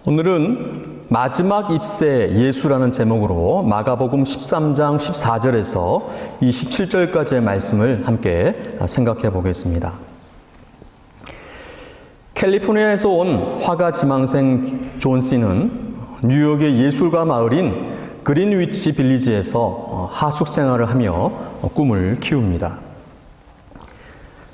오늘은 마지막 입새 예수라는 제목으로 마가복음 13장 14절에서 27절까지의 말씀을 함께 생각해 보겠습니다. 캘리포니아에서 온 화가 지망생 존 씨는 뉴욕의 예술가 마을인 그린위치 빌리지에서 하숙 생활을 하며 꿈을 키웁니다.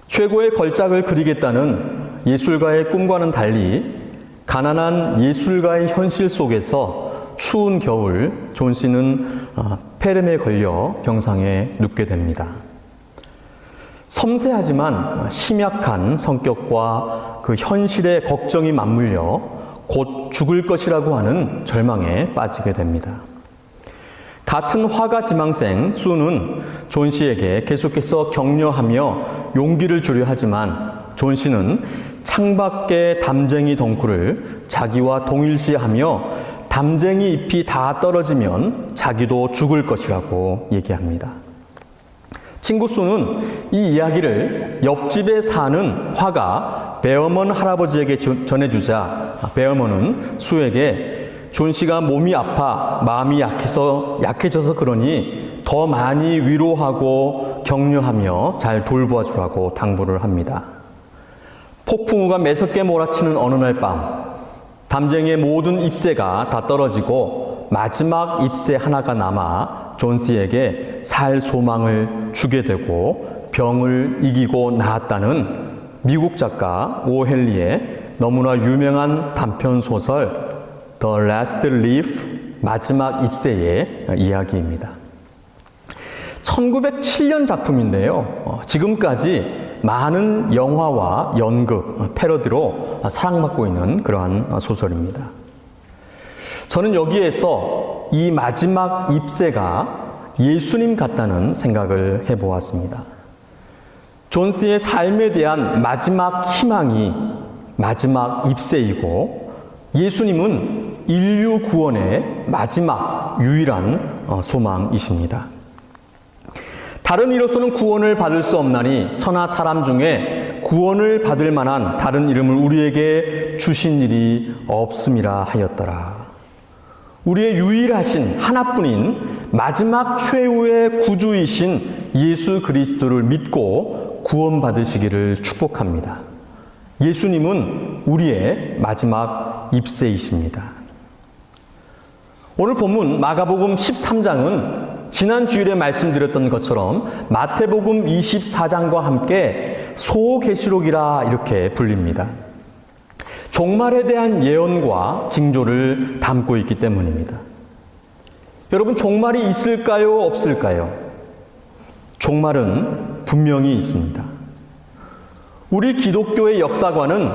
최고의 걸작을 그리겠다는 예술가의 꿈과는 달리 가난한 예술가의 현실 속에서 추운 겨울 존 씨는 폐렴에 걸려 병상에 눕게 됩니다. 섬세하지만 심약한 성격과 그 현실의 걱정이 맞물려 곧 죽을 것이라고 하는 절망에 빠지게 됩니다. 같은 화가 지망생 수는 존 씨에게 계속해서 격려하며 용기를 주려 하지만 존 씨는 창밖의 담쟁이 덩굴을 자기와 동일시하며 담쟁이 잎이 다 떨어지면 자기도 죽을 것이라고 얘기합니다. 친구 수는 이 이야기를 옆집에 사는 화가 베어먼 할아버지에게 전해주자 베어먼은 수에게 존 씨가 몸이 아파 마음이 약해져서 그러니 더 많이 위로하고 격려하며 잘 돌보아 주라고 당부를 합니다. 폭풍우가 매섭게 몰아치는 어느 날 밤 담쟁이의 모든 잎새가 다 떨어지고 마지막 잎새 하나가 남아 존 씨에게 살 소망을 주게 되고 병을 이기고 나았다는 미국 작가 오헨리의 너무나 유명한 단편 소설 The Last Leaf, 마지막 잎새의 이야기입니다. 1907년 작품인데요. 지금까지 많은 영화와 연극, 패러디로 사랑받고 있는 그러한 소설입니다. 저는 여기에서 이 마지막 잎새가 예수님 같다는 생각을 해보았습니다. 존 씨의 삶에 대한 마지막 희망이 마지막 잎새이고 예수님은 인류 구원의 마지막 유일한 소망이십니다. 다른 이로서는 구원을 받을 수 없나니 천하 사람 중에 구원을 받을 만한 다른 이름을 우리에게 주신 일이 없음이라 하였더라. 우리의 유일하신 하나뿐인 마지막 최후의 구주이신 예수 그리스도를 믿고 구원받으시기를 축복합니다. 예수님은 우리의 마지막 잎새이십니다. 오늘 본문 마가복음 13장은 지난 주일에 말씀드렸던 것처럼 마태복음 24장과 함께 소계시록이라 이렇게 불립니다. 종말에 대한 예언과 징조를 담고 있기 때문입니다. 여러분, 종말이 있을까요? 없을까요? 종말은 분명히 있습니다. 우리 기독교의 역사관은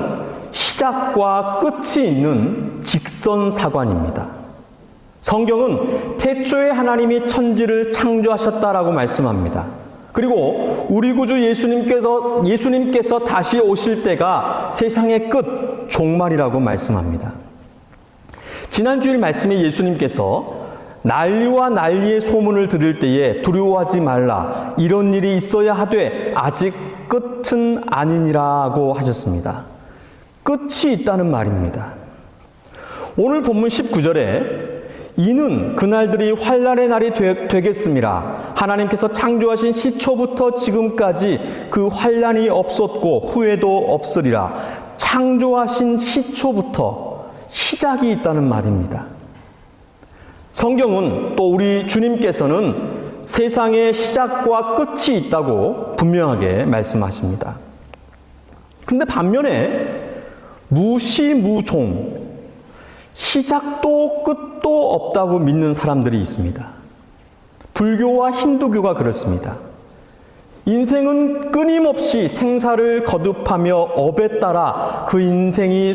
시작과 끝이 있는 직선사관입니다. 성경은 태초에 하나님이 천지를 창조하셨다라고 말씀합니다. 그리고 우리 구주 예수님께서 다시 오실 때가 세상의 끝, 종말이라고 말씀합니다. 지난 주일 말씀에 예수님께서 난리와 난리의 소문을 들을 때에 두려워하지 말라, 이런 일이 있어야 하되 아직 끝은 아니니라고 하셨습니다. 끝이 있다는 말입니다. 오늘 본문 19절에 이는 그날들이 환난의 날이 되겠음이라. 하나님께서 창조하신 시초부터 지금까지 그 환난이 없었고 후에도 없으리라. 창조하신 시초부터 시작이 있다는 말입니다. 성경은 또 우리 주님께서는 세상의 시작과 끝이 있다고 분명하게 말씀하십니다. 그런데 반면에 무시무종, 시작도 끝도 없다고 믿는 사람들이 있습니다. 불교와 힌두교가 그렇습니다. 인생은 끊임없이 생사를 거듭하며 업에 따라 그 인생이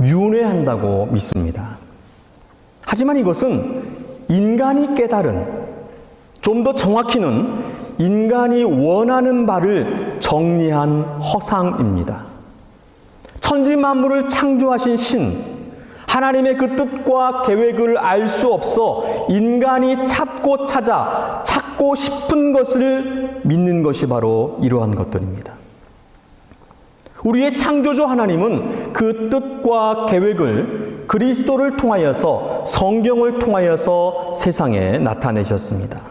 윤회한다고 믿습니다. 하지만 이것은 인간이 깨달은, 좀 더 정확히는 인간이 원하는 바를 정리한 허상입니다. 천지 만물을 창조하신 신, 하나님의 그 뜻과 계획을 알 수 없어 인간이 찾고 싶은 것을 믿는 것이 바로 이러한 것들입니다. 우리의 창조주 하나님은 그 뜻과 계획을 그리스도를 통하여서, 성경을 통하여서 세상에 나타내셨습니다.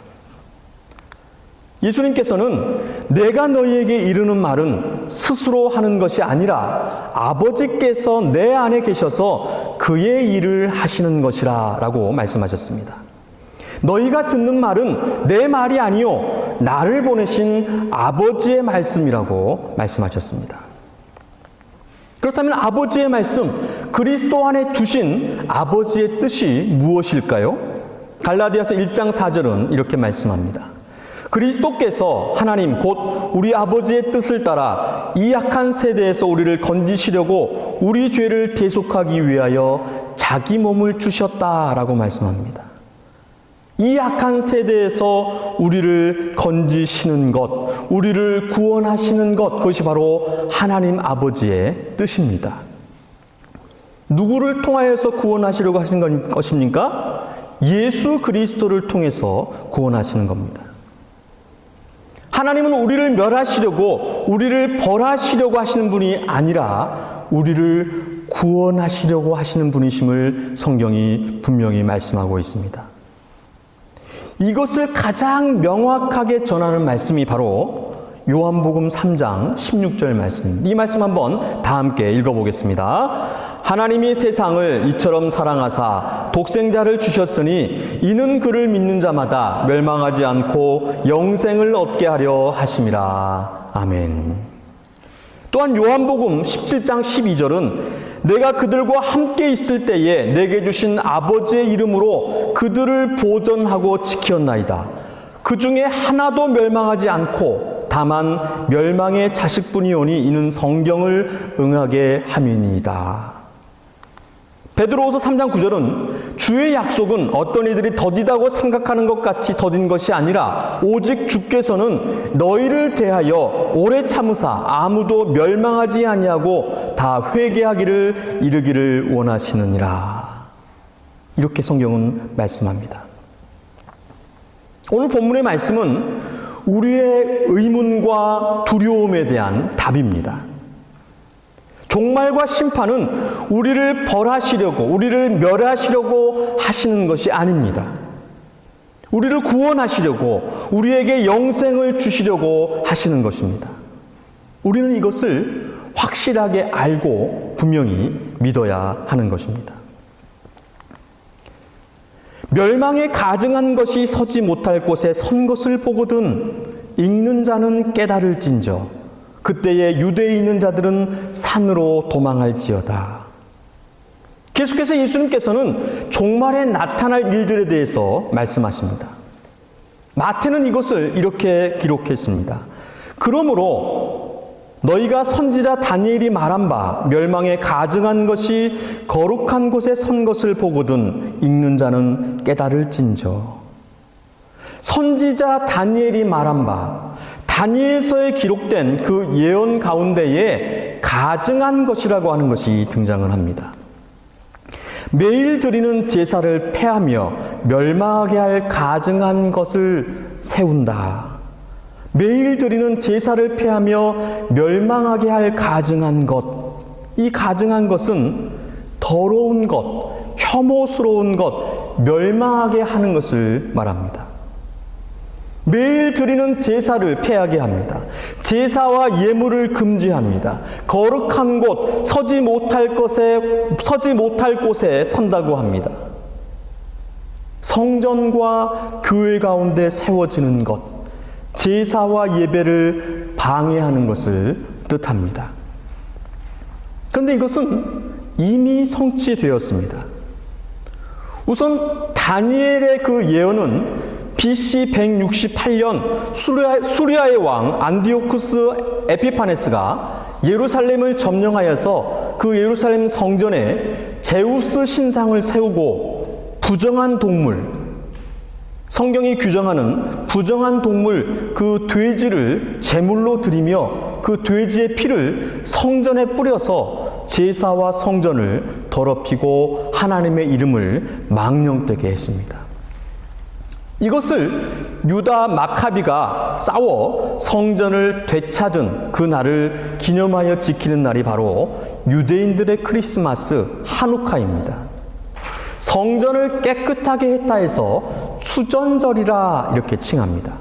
예수님께서는 내가 너희에게 이르는 말은 스스로 하는 것이 아니라 아버지께서 내 안에 계셔서 그의 일을 하시는 것이라 라고 말씀하셨습니다. 너희가 듣는 말은 내 말이 아니요 나를 보내신 아버지의 말씀이라고 말씀하셨습니다. 그렇다면 아버지의 말씀, 그리스도 안에 두신 아버지의 뜻이 무엇일까요? 갈라디아서 1장 4절은 이렇게 말씀합니다. 그리스도께서 하나님 곧 우리 아버지의 뜻을 따라 이 악한 세대에서 우리를 건지시려고 우리 죄를 대속하기 위하여 자기 몸을 주셨다라고 말씀합니다. 이 악한 세대에서 우리를 건지시는 것, 우리를 구원하시는 것, 그것이 바로 하나님 아버지의 뜻입니다. 누구를 통하여서 구원하시려고 하시는 것입니까? 예수 그리스도를 통해서 구원하시는 겁니다. 하나님은 우리를 멸하시려고, 우리를 벌하시려고 하시는 분이 아니라 우리를 구원하시려고 하시는 분이심을 성경이 분명히 말씀하고 있습니다. 이것을 가장 명확하게 전하는 말씀이 바로 요한복음 3장 16절 말씀입니다. 이 말씀 한번 다 함께 읽어보겠습니다. 하나님이 세상을 이처럼 사랑하사 독생자를 주셨으니 이는 그를 믿는 자마다 멸망하지 않고 영생을 얻게 하려 하심이라. 아멘. 또한 요한복음 17장 12절은 내가 그들과 함께 있을 때에 내게 주신 아버지의 이름으로 그들을 보존하고 지켰나이다. 그 중에 하나도 멸망하지 않고 다만 멸망의 자식뿐이오니 이는 성경을 응하게 함이니이다. 베드로후서 3장 9절은 주의 약속은 어떤 이들이 더디다고 생각하는 것 같이 더딘 것이 아니라 오직 주께서는 너희를 대하여 오래 참으사 아무도 멸망하지 아니하고 다 회개하기를 이르기를 원하시느니라. 이렇게 성경은 말씀합니다. 오늘 본문의 말씀은 우리의 의문과 두려움에 대한 답입니다. 종말과 심판은 우리를 벌하시려고, 우리를 멸하시려고 하시는 것이 아닙니다. 우리를 구원하시려고, 우리에게 영생을 주시려고 하시는 것입니다. 우리는 이것을 확실하게 알고 분명히 믿어야 하는 것입니다. 멸망에 가증한 것이 서지 못할 곳에 선 것을 보거든 읽는 자는 깨달을진저 그때에 유대에 있는 자들은 산으로 도망할지어다. 계속해서 예수님께서는 종말에 나타날 일들에 대해서 말씀하십니다. 마태는 이것을 이렇게 기록했습니다. 그러므로 너희가 선지자 다니엘이 말한 바 멸망에 가증한 것이 거룩한 곳에 선 것을 보거든 읽는 자는 깨달을진저. 선지자 다니엘이 말한 바, 다니엘서에 기록된 그 예언 가운데에 가증한 것이라고 하는 것이 등장을 합니다. 매일 드리는 제사를 폐하며 멸망하게 할 가증한 것을 세운다. 매일 드리는 제사를 폐하며 멸망하게 할 가증한 것. 이 가증한 것은 더러운 것, 혐오스러운 것, 멸망하게 하는 것을 말합니다. 매일 드리는 제사를 폐하게 합니다. 제사와 예물을 금지합니다. 거룩한 곳, 서지 못할 곳에 선다고 합니다. 성전과 교회 가운데 세워지는 것, 제사와 예배를 방해하는 것을 뜻합니다. 그런데 이것은 이미 성취되었습니다. 우선 다니엘의 그 예언은 BC 168년 수리아의 왕 안디오쿠스 에피파네스가 예루살렘을 점령하여서 그 예루살렘 성전에 제우스 신상을 세우고 부정한 동물, 성경이 규정하는 부정한 동물 그 돼지를 제물로 드리며 그 돼지의 피를 성전에 뿌려서 제사와 성전을 더럽히고 하나님의 이름을 망령되게 했습니다. 이것을 유다 마카비가 싸워 성전을 되찾은 그 날을 기념하여 지키는 날이 바로 유대인들의 크리스마스 하누카입니다. 성전을 깨끗하게 했다 해서 수전절이라 이렇게 칭합니다.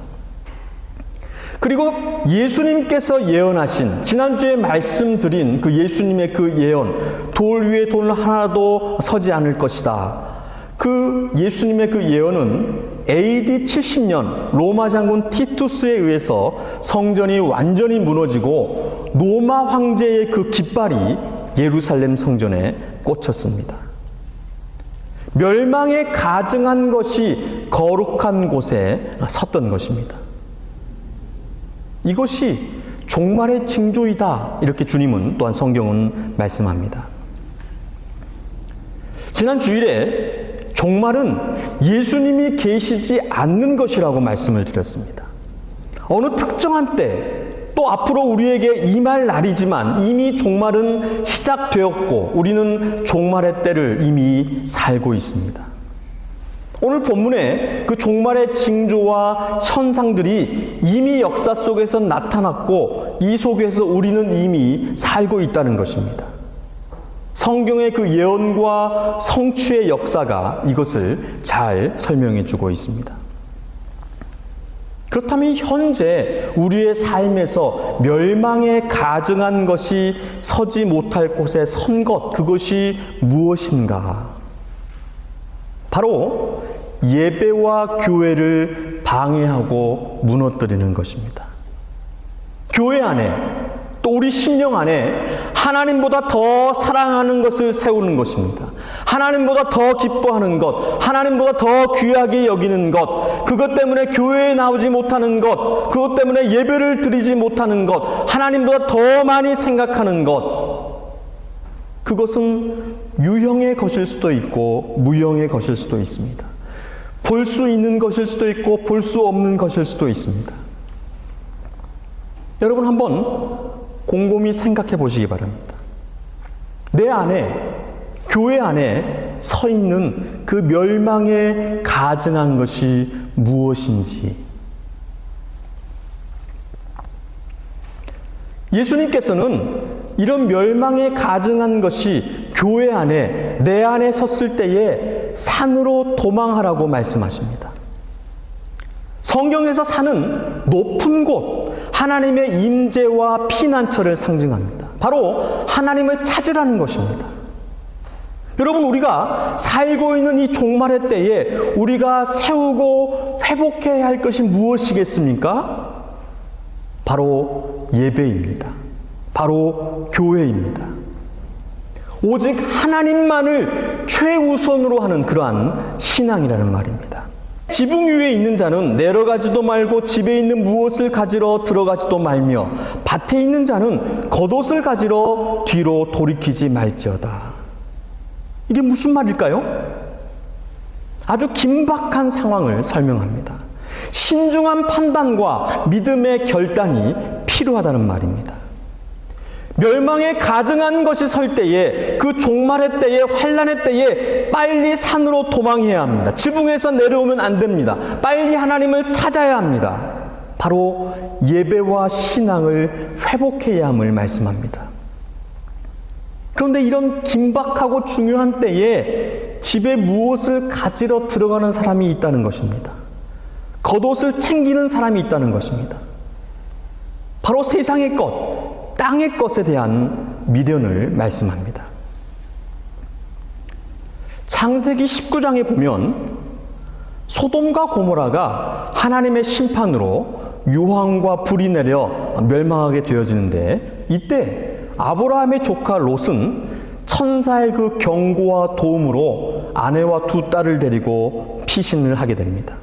그리고 예수님께서 예언하신, 지난주에 말씀드린 그 예수님의 그 예언, 돌 위에 돌 하나도 서지 않을 것이다. 그 예수님의 그 예언은 AD 70년 로마 장군 티투스에 의해서 성전이 완전히 무너지고 로마 황제의 그 깃발이 예루살렘 성전에 꽂혔습니다. 멸망에 가증한 것이 거룩한 곳에 섰던 것입니다. 이것이 종말의 징조이다. 이렇게 주님은 또한 성경은 말씀합니다. 지난 주일에 종말은 예수님이 계시지 않는 것이라고 말씀을 드렸습니다. 어느 특정한 때, 또 앞으로 우리에게 임할 날이지만 이미 종말은 시작되었고 우리는 종말의 때를 이미 살고 있습니다. 오늘 본문에 그 종말의 징조와 현상들이 이미 역사 속에서 나타났고 이 속에서 우리는 이미 살고 있다는 것입니다. 성경의 그 예언과 성취의 역사가 이것을 잘 설명해 주고 있습니다. 그렇다면 현재 우리의 삶에서 멸망에 가증한 것이 서지 못할 곳에 선 것, 그것이 무엇인가? 바로 예배와 교회를 방해하고 무너뜨리는 것입니다. 교회 안에, 또 우리 심령 안에 하나님보다 더 사랑하는 것을 세우는 것입니다. 하나님보다 더 기뻐하는 것, 하나님보다 더 귀하게 여기는 것, 그것 때문에 교회에 나오지 못하는 것, 그것 때문에 예배를 드리지 못하는 것, 하나님보다 더 많이 생각하는 것, 그것은 유형의 것일 수도 있고 무형의 것일 수도 있습니다. 볼 수 있는 것일 수도 있고 볼 수 없는 것일 수도 있습니다. 여러분 한번 곰곰이 생각해 보시기 바랍니다. 내 안에, 교회 안에 서 있는 그 멸망에 가증한 것이 무엇인지. 예수님께서는 이런 멸망에 가증한 것이 교회 안에, 내 안에 섰을 때에 산으로 도망하라고 말씀하십니다. 성경에서 산은 높은 곳, 하나님의 임재와 피난처를 상징합니다. 바로 하나님을 찾으라는 것입니다. 여러분, 우리가 살고 있는 이 종말의 때에 우리가 세우고 회복해야 할 것이 무엇이겠습니까? 바로 예배입니다. 바로 교회입니다. 오직 하나님만을 최우선으로 하는 그러한 신앙이라는 말입니다. 지붕 위에 있는 자는 내려가지도 말고 집에 있는 무엇을 가지러 들어가지도 말며 밭에 있는 자는 겉옷을 가지러 뒤로 돌이키지 말지어다. 이게 무슨 말일까요? 아주 긴박한 상황을 설명합니다. 신중한 판단과 믿음의 결단이 필요하다는 말입니다. 멸망에 가증한 것이 설 때에, 그 종말의 때에, 환난의 때에 빨리 산으로 도망해야 합니다. 지붕에서 내려오면 안 됩니다. 빨리 하나님을 찾아야 합니다. 바로 예배와 신앙을 회복해야 함을 말씀합니다. 그런데 이런 긴박하고 중요한 때에 집에 무엇을 가지러 들어가는 사람이 있다는 것입니다. 겉옷을 챙기는 사람이 있다는 것입니다. 바로 세상의 것, 땅의 것에 대한 미련을 말씀합니다. 창세기 19장에 보면 소돔과 고모라가 하나님의 심판으로 유황과 불이 내려 멸망하게 되어지는데, 이때 아브라함의 조카 롯은 천사의 그 경고와 도움으로 아내와 두 딸을 데리고 피신을 하게 됩니다.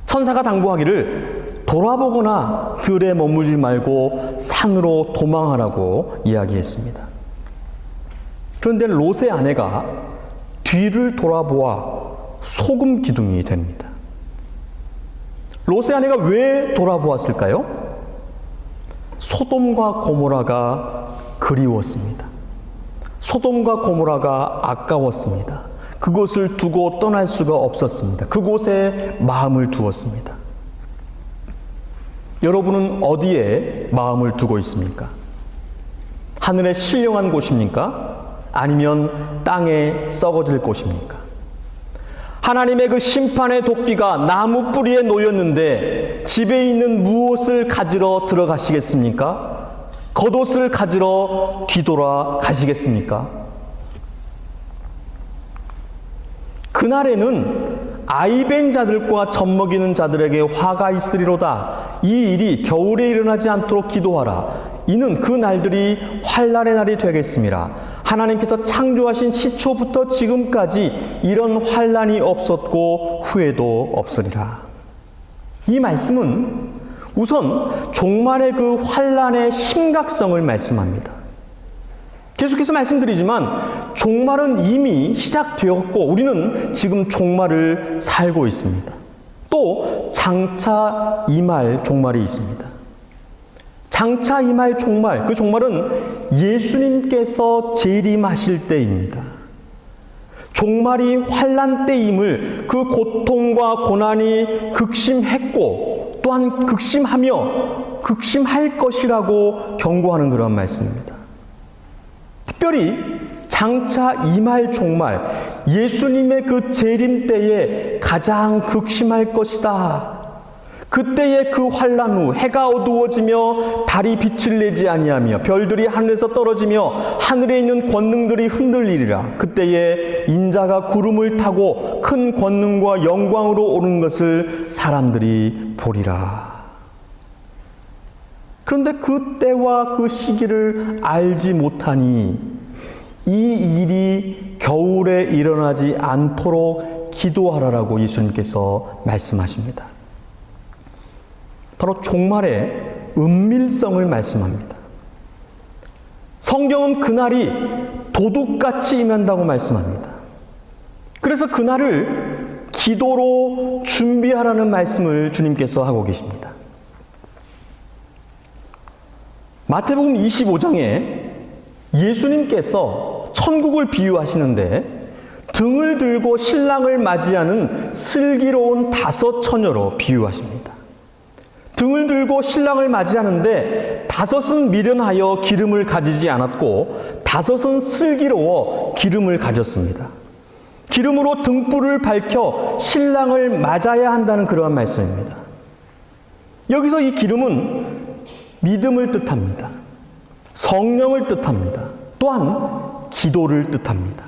천사가 당부하기를 돌아보거나 들에 머물지 말고 산으로 도망하라고 이야기했습니다. 그런데 롯의 아내가 뒤를 돌아보아 소금 기둥이 됩니다. 롯의 아내가 왜 돌아보았을까요? 소돔과 고모라가 그리웠습니다. 소돔과 고모라가 아까웠습니다. 그곳을 두고 떠날 수가 없었습니다. 그곳에 마음을 두었습니다. 여러분은 어디에 마음을 두고 있습니까? 하늘의 신령한 곳입니까? 아니면 땅에 썩어질 곳입니까? 하나님의 그 심판의 도끼가 나무 뿌리에 놓였는데 집에 있는 무엇을 가지러 들어가시겠습니까? 겉옷을 가지러 뒤돌아 가시겠습니까? 그날에는 아이벤 자들과 젖먹이는 자들에게 화가 있으리로다. 이 일이 겨울에 일어나지 않도록 기도하라. 이는 그 날들이 환난의 날이 되겠습니다. 하나님께서 창조하신 시초부터 지금까지 이런 환난이 없었고 후회도 없으리라. 이 말씀은 우선 종말의 그 환난의 심각성을 말씀합니다. 계속해서 말씀드리지만 종말은 이미 시작되었고 우리는 지금 종말을 살고 있습니다. 또 장차 임할 종말이 있습니다. 장차 임할 종말, 그 종말은 예수님께서 재림하실 때입니다. 종말이 환난 때임을 그 고통과 고난이 극심했고 또한 극심할 것이라고 경고하는 그런 말씀입니다. 특별히 장차 임할 종말, 예수님의 그 재림 때에 가장 극심할 것이다. 그때의 그 환난 후 해가 어두워지며 달이 빛을 내지 아니하며 별들이 하늘에서 떨어지며 하늘에 있는 권능들이 흔들리리라. 그때에 인자가 구름을 타고 큰 권능과 영광으로 오는 것을 사람들이 보리라. 그런데 그 때와 그 시기를 알지 못하니 이 일이 겨울에 일어나지 않도록 기도하라라고 예수님께서 말씀하십니다. 바로 종말의 은밀성을 말씀합니다. 성경은 그날이 도둑같이 임한다고 말씀합니다. 그래서 그날을 기도로 준비하라는 말씀을 주님께서 하고 계십니다. 마태복음 25장에 예수님께서 천국을 비유하시는데 등을 들고 신랑을 맞이하는 슬기로운 5 처녀로 비유하십니다. 등을 들고 신랑을 맞이하는데 5은 미련하여 기름을 가지지 않았고 5은 슬기로워 기름을 가졌습니다. 기름으로 등불을 밝혀 신랑을 맞아야 한다는 그러한 말씀입니다. 여기서 이 기름은 믿음을 뜻합니다. 성령을 뜻합니다. 또한 기도를 뜻합니다.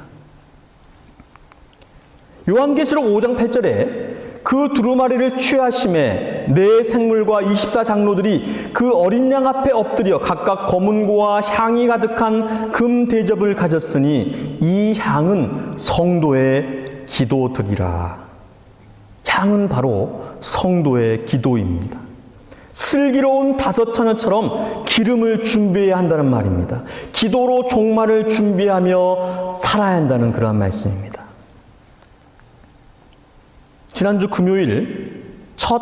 요한계시록 5장 8절에 그 두루마리를 취하심에 네 생물과 24장로들이 그 어린 양 앞에 엎드려 각각 검은고와 향이 가득한 금 대접을 가졌으니 이 향은 성도의 기도드리라. 향은 바로 성도의 기도입니다. 슬기로운 5 처녀처럼 기름을 준비해야 한다는 말입니다. 기도로 종말을 준비하며 살아야 한다는 그러한 말씀입니다. 지난주 금요일 첫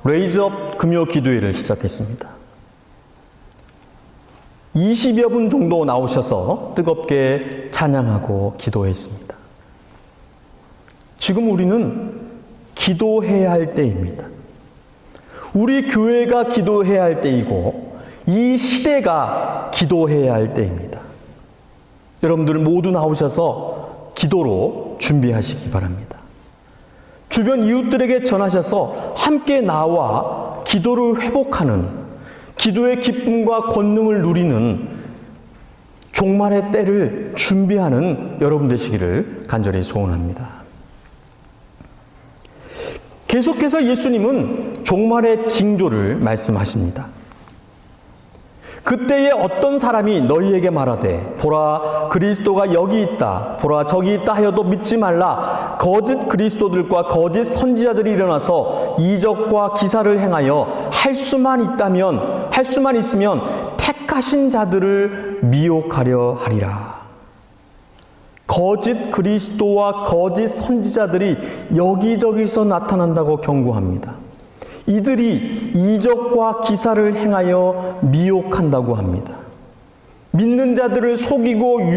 레이즈업 금요 기도회를 시작했습니다. 20여 분 정도 나오셔서 뜨겁게 찬양하고 기도했습니다. 지금 우리는 기도해야 할 때입니다. 우리 교회가 기도해야 할 때이고 이 시대가 기도해야 할 때입니다. 여러분들 모두 나오셔서 기도로 준비하시기 바랍니다. 주변 이웃들에게 전하셔서 함께 나와 기도를 회복하는, 기도의 기쁨과 권능을 누리는 종말의 때를 준비하는 여러분 되시기를 간절히 소원합니다. 계속해서 예수님은 종말의 징조를 말씀하십니다. 그때에 어떤 사람이 너희에게 말하되 보라 그리스도가 여기 있다 보라 저기 있다 하여도 믿지 말라. 거짓 그리스도들과 거짓 선지자들이 일어나서 이적과 기사를 행하여 할 수만 있으면 택하신 자들을 미혹하려 하리라. 거짓 그리스도와 거짓 선지자들이 여기저기서 나타난다고 경고합니다. 이들이 이적과 기사를 행하여 미혹한다고 합니다. 믿는 자들을 속이고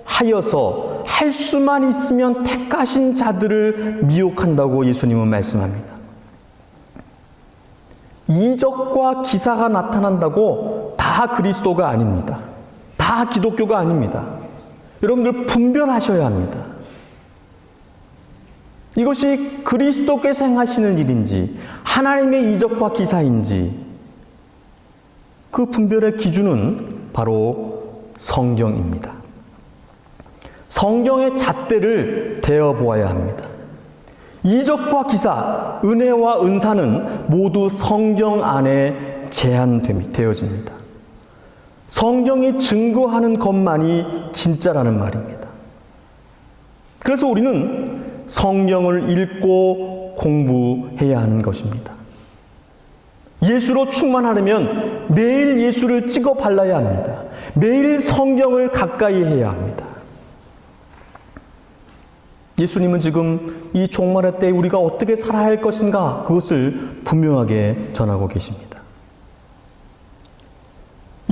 유혹하여서 할 수만 있으면 택하신 자들을 미혹한다고 예수님은 말씀합니다. 이적과 기사가 나타난다고 다 그리스도가 아닙니다. 다 기독교가 아닙니다. 여러분들 분별하셔야 합니다. 이것이 그리스도께서 행하시는 일인지 하나님의 이적과 기사인지 그 분별의 기준은 바로 성경입니다. 성경의 잣대를 대어보아야 합니다. 이적과 기사, 은혜와 은사는 모두 성경 안에 제한되어집니다. 성경이 증거하는 것만이 진짜라는 말입니다. 그래서 우리는 성경을 읽고 공부해야 하는 것입니다. 예수로 충만하려면 매일 예수를 찍어 발라야 합니다. 매일 성경을 가까이 해야 합니다. 예수님은 지금 이 종말의 때에 우리가 어떻게 살아야 할 것인가 그것을 분명하게 전하고 계십니다.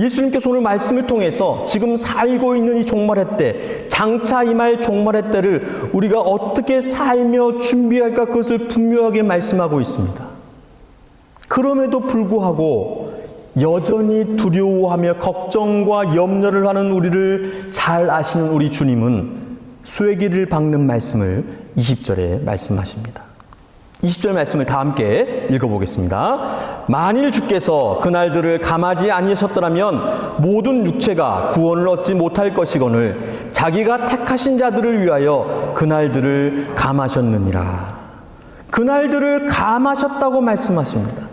예수님께서 오늘 말씀을 통해서 지금 살고 있는 이 종말의 때, 장차 임할 종말의 때를 우리가 어떻게 살며 준비할까 그것을 분명하게 말씀하고 있습니다. 그럼에도 불구하고 여전히 두려워하며 걱정과 염려를 하는 우리를 잘 아시는 우리 주님은 쐐기를 박는 말씀을 20절에 말씀하십니다. 20절 말씀을 다 함께 읽어보겠습니다. 만일 주께서 그날들을 감하지 아니하셨더라면 모든 육체가 구원을 얻지 못할 것이거늘 자기가 택하신 자들을 위하여 그날들을 감하셨느니라. 그날들을 감하셨다고 말씀하십니다.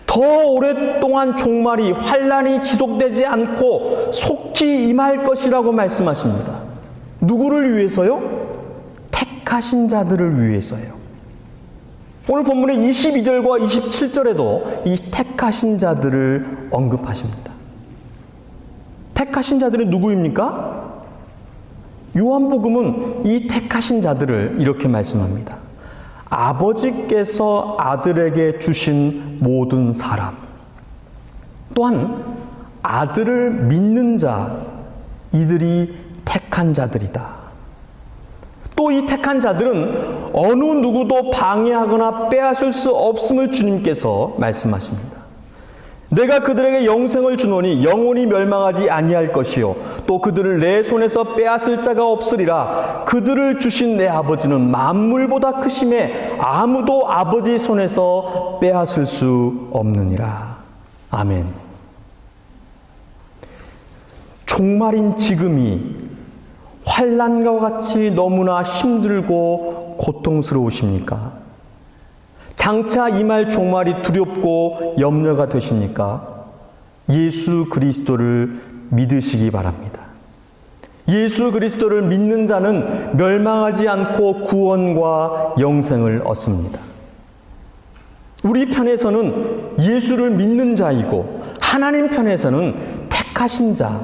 더 오랫동안 종말이 환난이 지속되지 않고 속히 임할 것이라고 말씀하십니다. 누구를 위해서요? 택하신 자들을 위해서요. 오늘 본문의 22절과 27절에도 이 택하신 자들을 언급하십니다. 택하신 자들이 누구입니까? 요한복음은 이 택하신 자들을 이렇게 말씀합니다. 아버지께서 아들에게 주신 모든 사람, 또한 아들을 믿는 자, 이들이 택한 자들이다. 또 이 택한 자들은 어느 누구도 방해하거나 빼앗을 수 없음을 주님께서 말씀하십니다. 내가 그들에게 영생을 주노니 영원히 멸망하지 아니할 것이요 또 그들을 내 손에서 빼앗을 자가 없으리라. 그들을 주신 내 아버지는 만물보다 크심에 아무도 아버지 손에서 빼앗을 수 없느니라. 아멘. 종말인 지금이 환난과 같이 너무나 힘들고 고통스러우십니까? 장차 임할 종말이 두렵고 염려가 되십니까? 예수 그리스도를 믿으시기 바랍니다. 예수 그리스도를 믿는 자는 멸망하지 않고 구원과 영생을 얻습니다. 우리 편에서는 예수를 믿는 자이고 하나님 편에서는 택하신 자,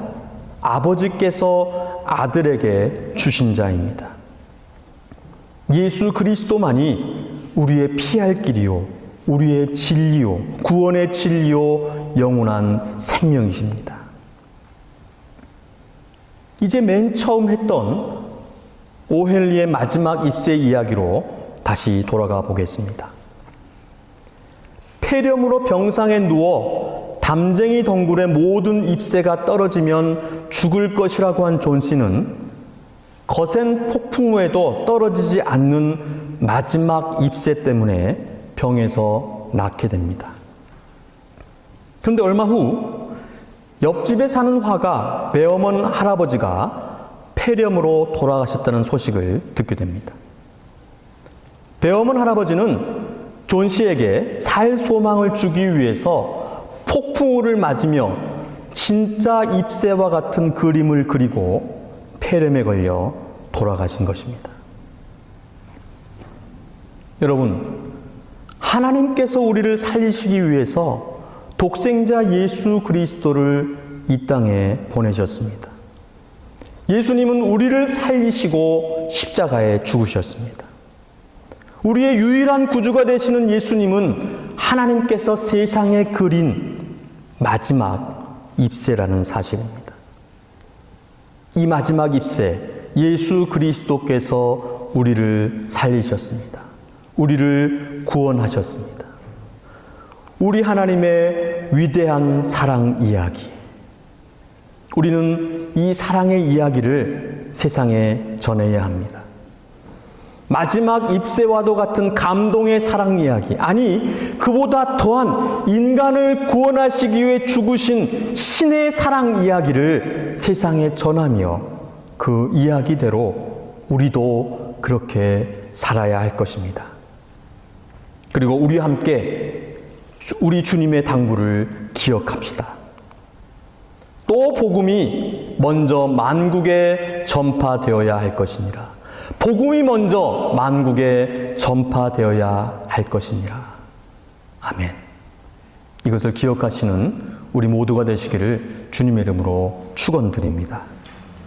아버지께서 아들에게 주신 자입니다. 예수 그리스도만이 우리의 피할 길이요, 우리의 진리요, 구원의 진리요, 영원한 생명이십니다. 이제 맨 처음 했던 오헬리의 마지막 입세 이야기로 다시 돌아가 보겠습니다. 폐렴으로 병상에 누워 담쟁이 덩굴의 모든 잎새가 떨어지면 죽을 것이라고 한 존 씨는 거센 폭풍 후에도 떨어지지 않는 마지막 잎새 때문에 병에서 낫게 됩니다. 그런데 얼마 후 옆집에 사는 화가 배어먼 할아버지가 폐렴으로 돌아가셨다는 소식을 듣게 됩니다. 배어먼 할아버지는 존 씨에게 살 소망을 주기 위해서 폭풍우를 맞으며 진짜 잎새와 같은 그림을 그리고 폐렴에 걸려 돌아가신 것입니다. 여러분, 하나님께서 우리를 살리시기 위해서 독생자 예수 그리스도를 이 땅에 보내셨습니다. 예수님은 우리를 살리시고 십자가에 죽으셨습니다. 우리의 유일한 구주가 되시는 예수님은 하나님께서 세상에 그린 마지막 잎새라는 사실입니다. 이 마지막 잎새, 예수 그리스도께서 우리를 살리셨습니다. 우리를 구원하셨습니다. 우리 하나님의 위대한 사랑 이야기. 우리는 이 사랑의 이야기를 세상에 전해야 합니다. 마지막 잎새와도 같은 감동의 사랑 이야기, 아니 그보다 더한 인간을 구원하시기 위해 죽으신 신의 사랑 이야기를 세상에 전하며 그 이야기대로 우리도 그렇게 살아야 할 것입니다. 그리고 우리 함께 우리 주님의 당부를 기억합시다. 또 복음이 먼저 만국에 전파되어야 할 것이니라. 복음이 먼저 만국에 전파되어야 할 것이니라. 아멘. 이것을 기억하시는 우리 모두가 되시기를 주님의 이름으로 축원드립니다.